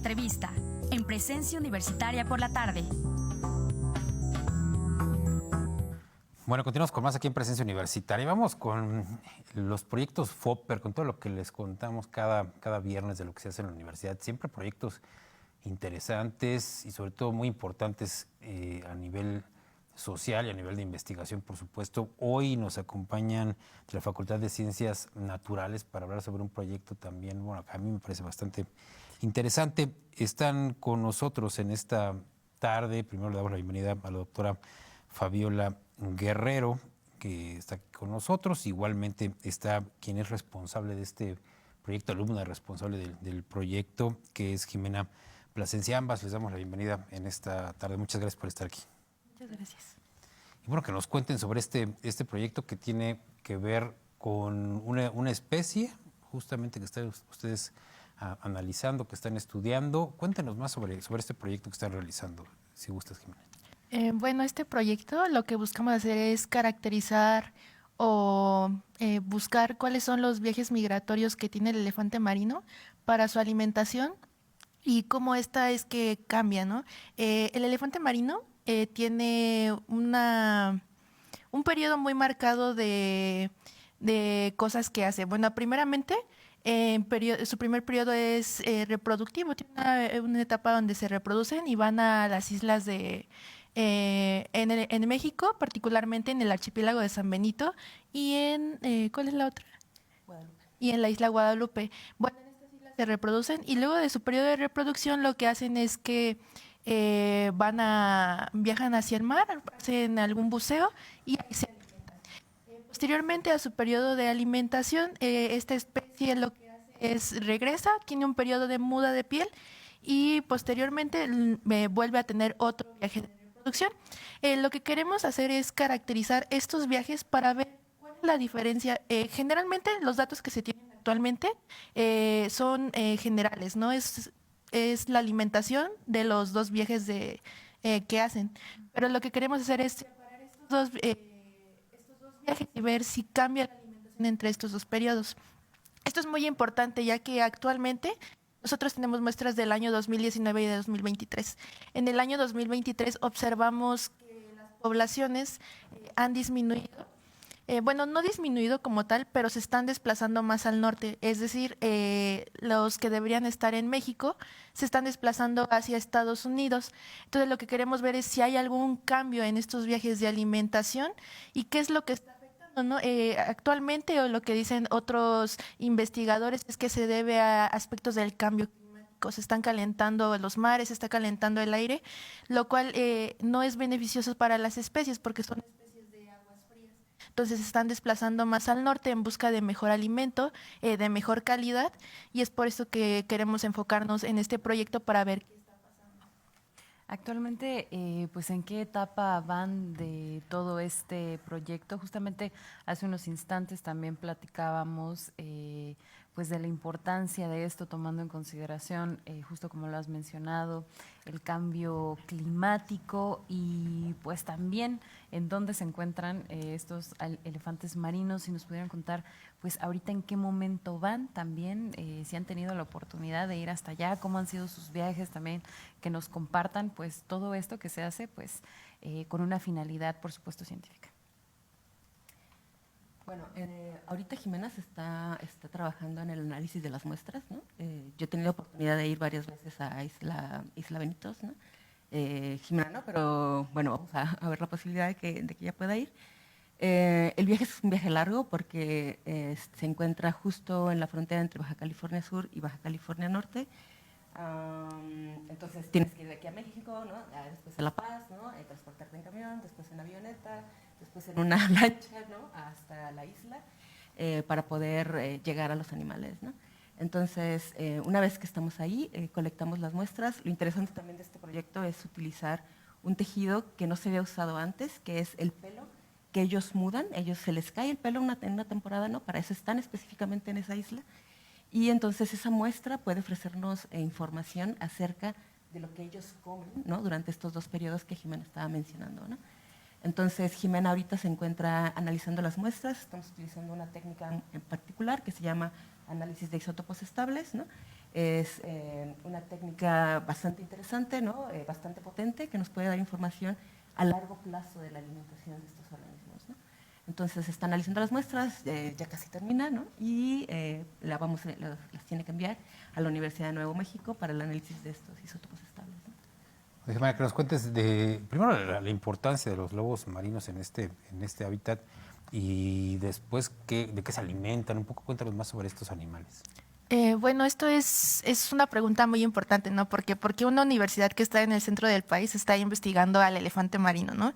Entrevista, en Presencia Universitaria por la tarde. Bueno, continuamos con más aquí en Presencia Universitaria. Vamos con los proyectos FOPER, con todo lo que les contamos cada viernes de lo que se hace en la universidad. Siempre proyectos interesantes y sobre todo muy importantes a nivel social y a nivel de investigación, por supuesto. Hoy nos acompañan de la Facultad de Ciencias Naturales para hablar sobre un proyecto también, bueno, a mí me parece bastante interesante. Están con nosotros en esta tarde. Primero le damos la bienvenida a la doctora Fabiola Guerrero, que está aquí con nosotros. Igualmente está quien es responsable de este proyecto, alumna responsable del proyecto, que es Jimena Plasencia. Ambas les damos la bienvenida en esta tarde. Muchas gracias por estar aquí. Muchas gracias. Y bueno, que nos cuenten sobre este proyecto que tiene que ver con una especie, justamente que están ustedes analizando, que están estudiando. Cuéntenos más sobre este proyecto que están realizando, si gustas, Jimena. Bueno, este proyecto lo que buscamos hacer es caracterizar o buscar cuáles son los viajes migratorios que tiene el elefante marino para su alimentación y cómo esta es que cambia, ¿no? El elefante marino tiene un periodo muy marcado de cosas que hace. Bueno, primeramente, su primer periodo es reproductivo, tiene una etapa donde se reproducen y van a las islas en México, particularmente en el archipiélago de San Benito y ¿cuál es la otra? Guadalupe. Y en la isla Guadalupe. Bueno, en estas islas se reproducen y luego de su periodo de reproducción lo que hacen es que viajan hacia el mar, hacen algún buceo y ahí se alimentan. Posteriormente a su periodo de alimentación, esta especie lo que hace es regresa, tiene un periodo de muda de piel y posteriormente vuelve a tener otro viaje de reproducción. Lo que queremos hacer es caracterizar estos viajes para ver cuál es la diferencia. Generalmente los datos que se tienen actualmente son generales, ¿no? Es la alimentación de los dos viajes que hacen. Pero lo que queremos hacer es separar estos dos viajes y ver si cambia la alimentación entre estos dos periodos. Esto es muy importante ya que actualmente nosotros tenemos muestras del año 2019 y de 2023. En el año 2023 observamos que las poblaciones han disminuido. Bueno, no disminuido como tal, pero se están desplazando más al norte. Es decir, los que deberían estar en México se están desplazando hacia Estados Unidos. Entonces, lo que queremos ver es si hay algún cambio en estos viajes de alimentación y qué es lo que está afectando, ¿no? Actualmente, o lo que dicen otros investigadores, es que se debe a aspectos del cambio climático. Se están calentando los mares, se está calentando el aire, lo cual no es beneficioso para las especies porque son especies de aguas frías. Entonces se están desplazando más al norte en busca de mejor alimento, de mejor calidad, y es por eso que queremos enfocarnos en este proyecto para ver qué está pasando. Actualmente, pues, ¿en qué etapa van de todo este proyecto? Justamente hace unos instantes también platicábamos pues de la importancia de esto, tomando en consideración, justo como lo has mencionado, el cambio climático y pues también en dónde se encuentran estos elefantes marinos. Si nos pudieran contar, pues ahorita en qué momento van también, si han tenido la oportunidad de ir hasta allá, cómo han sido sus viajes también, que nos compartan pues todo esto que se hace pues con una finalidad, por supuesto, científica. Bueno, ahorita Jimena está trabajando en el análisis de las muestras, ¿no? Yo he tenido la oportunidad de ir varias veces a Isla Benitos, ¿no? Jimena no, pero bueno, vamos a ver la posibilidad de que ella pueda ir. El viaje es un viaje largo porque se encuentra justo en la frontera entre Baja California Sur y Baja California Norte. Entonces tienes que ir de aquí a México, ¿no? Después a La Paz, ¿no? Transportarte en camión, después en avioneta, después en una lancha, ¿no? Hasta la isla para poder llegar a los animales, ¿no? Entonces, una vez que estamos ahí, colectamos las muestras. Lo interesante también de este proyecto es utilizar un tejido que no se había usado antes, que es el pelo, que ellos mudan, ellos se les cae el pelo en una temporada, ¿no? Para eso están específicamente en esa isla. Y entonces esa muestra puede ofrecernos información acerca de lo que ellos comen, ¿no? Durante estos dos periodos que Jimena estaba mencionando, ¿no? Entonces Jimena ahorita se encuentra analizando las muestras. Estamos utilizando una técnica en particular que se llama análisis de isótopos estables, ¿no? Es una técnica bastante interesante, ¿no? Bastante potente, que nos puede dar información a largo plazo de la alimentación de estos organismos, ¿no? Entonces, está analizando las muestras, ya casi termina, ¿no? Y las tiene que enviar a la Universidad de Nuevo México para el análisis de estos isótopos estables, ¿no? Oye, María, que nos cuentes primero la importancia de los lobos marinos en este hábitat y después de qué se alimentan. Un poco cuéntanos más sobre estos animales. Bueno, esto es una pregunta muy importante, ¿no? Porque una universidad que está en el centro del país está investigando al elefante marino, ¿no?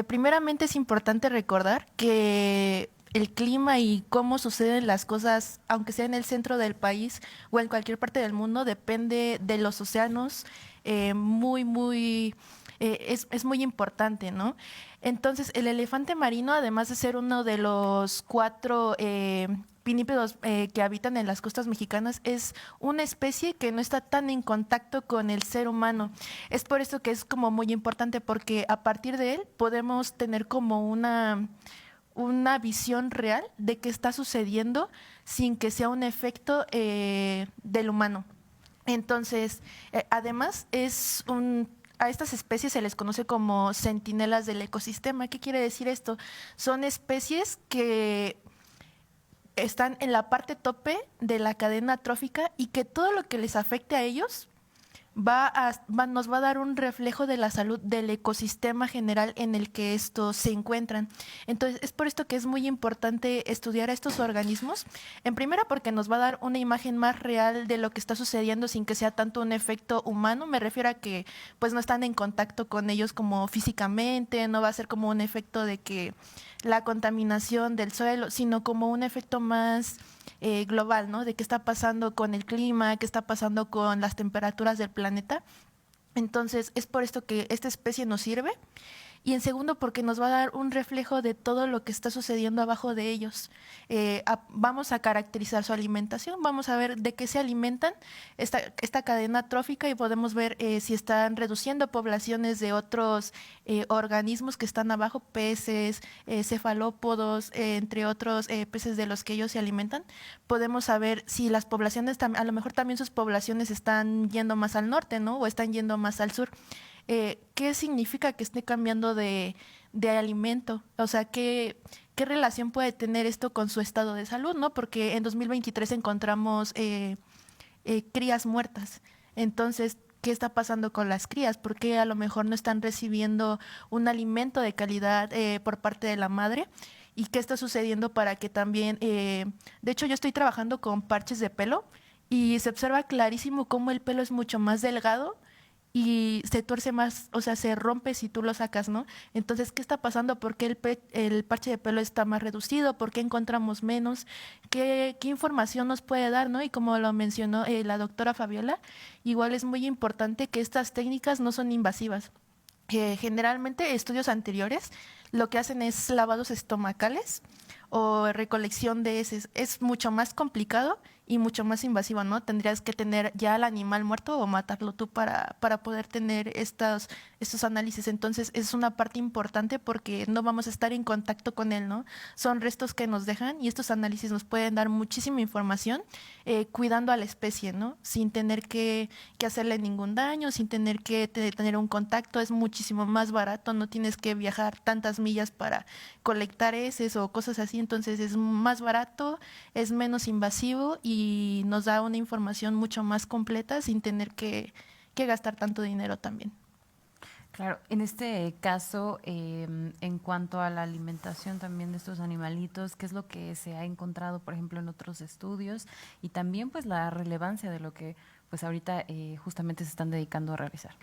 Primeramente es importante recordar que el clima y cómo suceden las cosas, aunque sea en el centro del país o en cualquier parte del mundo, depende de los océanos, es muy importante, ¿no? Entonces, el elefante marino, además de ser uno de los 4 pinípedos que habitan en las costas mexicanas, es una especie que no está tan en contacto con el ser humano. Es por eso que es como muy importante, porque a partir de él podemos tener como una visión real de qué está sucediendo sin que sea un efecto del humano. Entonces, además a estas especies se les conoce como centinelas del ecosistema. ¿Qué quiere decir esto? Son especies que están en la parte tope de la cadena trófica y que todo lo que les afecte a ellos nos va a dar un reflejo de la salud del ecosistema general en el que estos se encuentran. Entonces, es por esto que es muy importante estudiar a estos organismos. En primera, porque nos va a dar una imagen más real de lo que está sucediendo sin que sea tanto un efecto humano. Me refiero a que pues no están en contacto con ellos como físicamente, no va a ser como un efecto de que la contaminación del suelo, sino como un efecto más global, ¿no? De qué está pasando con el clima, qué está pasando con las temperaturas del planeta. Entonces, es por esto que esta especie nos sirve. Y en segundo, porque nos va a dar un reflejo de todo lo que está sucediendo abajo de ellos. Vamos a caracterizar su alimentación, vamos a ver de qué se alimentan esta cadena trófica y podemos ver si están reduciendo poblaciones de otros organismos que están abajo, peces, cefalópodos, entre otros peces de los que ellos se alimentan. Podemos saber si las poblaciones, a lo mejor también sus poblaciones están yendo más al norte, ¿no? O están yendo más al sur. ¿Qué significa que esté cambiando de alimento? O sea, ¿qué relación puede tener esto con su estado de salud, ¿no? Porque en 2023 encontramos crías muertas. Entonces, ¿qué está pasando con las crías? ¿Por qué a lo mejor no están recibiendo un alimento de calidad por parte de la madre? ¿Y qué está sucediendo para que también... de hecho, yo estoy trabajando con parches de pelo y se observa clarísimo cómo el pelo es mucho más delgado y se tuerce más, o sea, se rompe si tú lo sacas, ¿no? Entonces, ¿qué está pasando? ¿Por qué el parche de pelo está más reducido? ¿Por qué encontramos menos? ¿Qué información nos puede dar, no? Y como lo mencionó la doctora Fabiola, igual es muy importante que estas técnicas no son invasivas. Generalmente, estudios anteriores lo que hacen es lavados estomacales o recolección de heces. Es mucho más complicado y mucho más invasivo, ¿no? Tendrías que tener ya al animal muerto o matarlo tú para poder tener estos análisis. Entonces, es una parte importante porque no vamos a estar en contacto con él, ¿no? Son restos que nos dejan y estos análisis nos pueden dar muchísima información cuidando a la especie, ¿no? Sin tener que hacerle ningún daño, sin tener que tener un contacto. Es muchísimo más barato, no tienes que viajar tantas millas para colectar heces o cosas así. Entonces, es más barato, es menos invasivo y nos da una información mucho más completa sin tener que gastar tanto dinero también. Claro, en este caso, en cuanto a la alimentación también de estos animalitos, ¿qué es lo que se ha encontrado, por ejemplo, en otros estudios? Y también, pues, la relevancia de lo que, pues, ahorita justamente se están dedicando a realizar.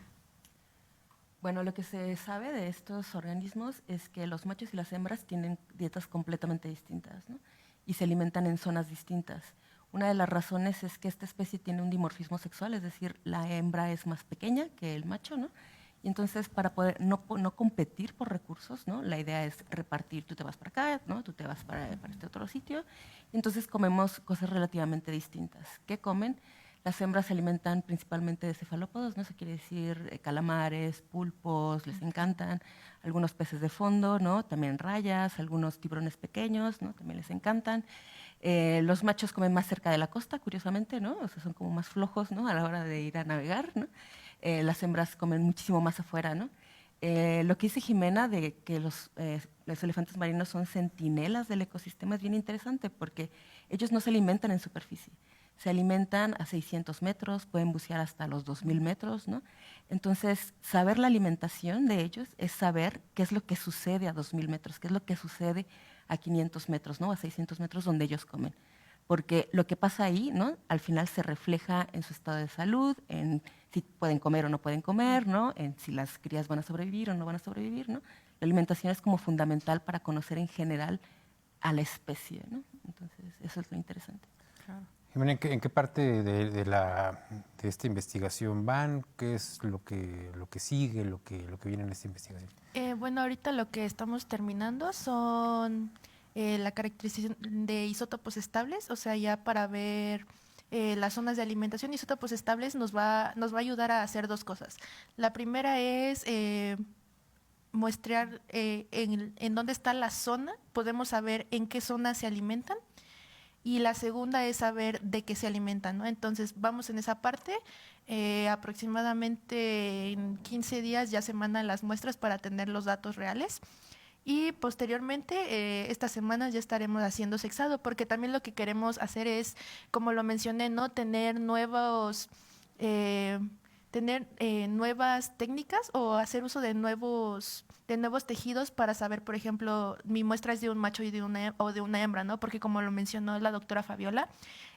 Bueno, lo que se sabe de estos organismos es que los machos y las hembras tienen dietas completamente distintas, ¿no? Y se alimentan en zonas distintas. Una de las razones es que esta especie tiene un dimorfismo sexual, es decir, la hembra es más pequeña que el macho, ¿no? Y entonces, para poder no competir por recursos, ¿no? La idea es repartir, tú te vas para acá, ¿no? Tú te vas para este otro sitio. Entonces, comemos cosas relativamente distintas. ¿Qué comen? Las hembras se alimentan principalmente de cefalópodos, ¿no? Eso quiere decir calamares, pulpos, les encantan. Algunos peces de fondo, ¿no? También rayas, algunos tiburones pequeños, ¿no? También les encantan. Los machos comen más cerca de la costa, curiosamente, ¿no? O sea, son como más flojos, ¿no? A la hora de ir a navegar, ¿no? Las hembras comen muchísimo más afuera, ¿no? Lo que dice Jimena de que los elefantes marinos son centinelas del ecosistema es bien interesante porque ellos no se alimentan en superficie, se alimentan a 600 metros, pueden bucear hasta los 2000 metros, ¿no? Entonces, saber la alimentación de ellos es saber qué es lo que sucede a 2000 metros, qué es lo que sucede a 500 metros, ¿no? A 600 metros donde ellos comen. Porque lo que pasa ahí, ¿no? Al final se refleja en su estado de salud, en si pueden comer o no pueden comer, ¿no? En si las crías van a sobrevivir o no van a sobrevivir, ¿no? La alimentación es como fundamental para conocer en general a la especie, ¿no? Entonces, eso es lo interesante. Jimena, ¿en qué parte de esta investigación van? ¿Qué es lo que sigue, lo que viene en esta investigación? Bueno, ahorita lo que estamos terminando son la caracterización de isótopos estables, o sea, ya para ver las zonas de alimentación. Isótopos estables nos va a ayudar a hacer dos cosas. La primera es muestrear en dónde está la zona, podemos saber en qué zona se alimentan. Y la segunda es saber de qué se alimentan, ¿no? Entonces, vamos en esa parte. Aproximadamente en 15 días ya se mandan las muestras para tener los datos reales. Y posteriormente, estas semanas ya estaremos haciendo sexado, porque también lo que queremos hacer es, como lo mencioné, ¿no? Tener nuevas técnicas o hacer uso de nuevos tejidos para saber, por ejemplo, mi muestra es de un macho y de una hembra, ¿no? Porque como lo mencionó la doctora Fabiola,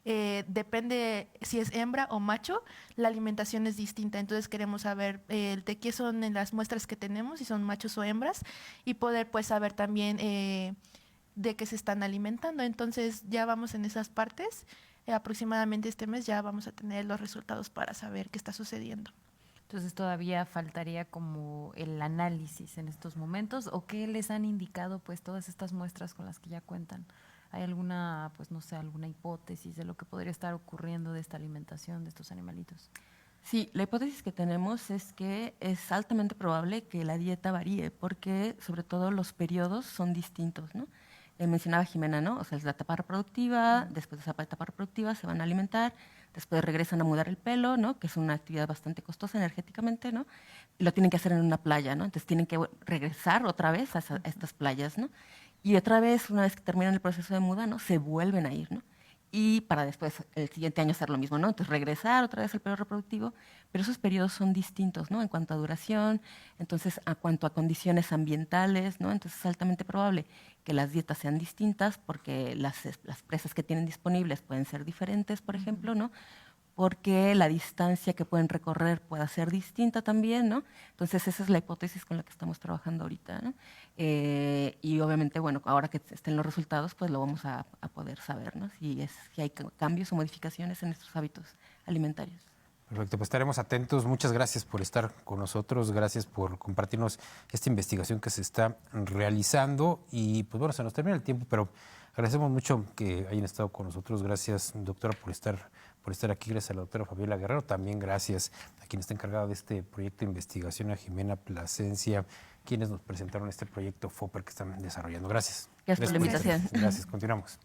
depende si es hembra o macho, la alimentación es distinta. Entonces queremos saber de qué son en las muestras que tenemos, si son machos o hembras, y poder pues saber también de qué se están alimentando. Entonces ya vamos en esas partes. Aproximadamente este mes ya vamos a tener los resultados para saber qué está sucediendo. Entonces todavía faltaría como el análisis en estos momentos, o qué les han indicado pues todas estas muestras con las que ya cuentan. ¿Hay alguna, pues no sé, alguna hipótesis de lo que podría estar ocurriendo de esta alimentación de estos animalitos? Sí, la hipótesis que tenemos es que es altamente probable que la dieta varíe, porque sobre todo los periodos son distintos, ¿no? Mencionaba Jimena, ¿no? O sea, es la etapa reproductiva, después de esa etapa reproductiva se van a alimentar, después regresan a mudar el pelo, ¿no? Que es una actividad bastante costosa energéticamente, ¿no? Y lo tienen que hacer en una playa, ¿no? Entonces tienen que regresar otra vez a estas playas, ¿no? Y otra vez, una vez que terminan el proceso de muda, ¿no? Se vuelven a ir, ¿no? Y para después, el siguiente año, hacer lo mismo, ¿no? Entonces, regresar otra vez al periodo reproductivo, pero esos periodos son distintos, ¿no? En cuanto a duración, entonces, a cuanto a condiciones ambientales, ¿no? Entonces, es altamente probable que las dietas sean distintas porque las presas que tienen disponibles pueden ser diferentes, por ejemplo, ¿no? Porque la distancia que pueden recorrer pueda ser distinta también, ¿no? Entonces, esa es la hipótesis con la que estamos trabajando ahorita, ¿no? Y obviamente, bueno, ahora que estén los resultados, pues lo vamos a poder saber, ¿no? Si hay cambios o modificaciones en nuestros hábitos alimentarios. Perfecto, pues estaremos atentos. Muchas gracias por estar con nosotros, gracias por compartirnos esta investigación que se está realizando y pues bueno, se nos termina el tiempo, pero agradecemos mucho que hayan estado con nosotros. Gracias, doctora, por estar aquí. Gracias a la doctora Fabiola Guerrero. También gracias a quien está encargado de este proyecto de investigación, a Jimena Plasencia, quienes nos presentaron este proyecto FOPER que están desarrollando. Gracias. Gracias por la invitación. Gracias, continuamos.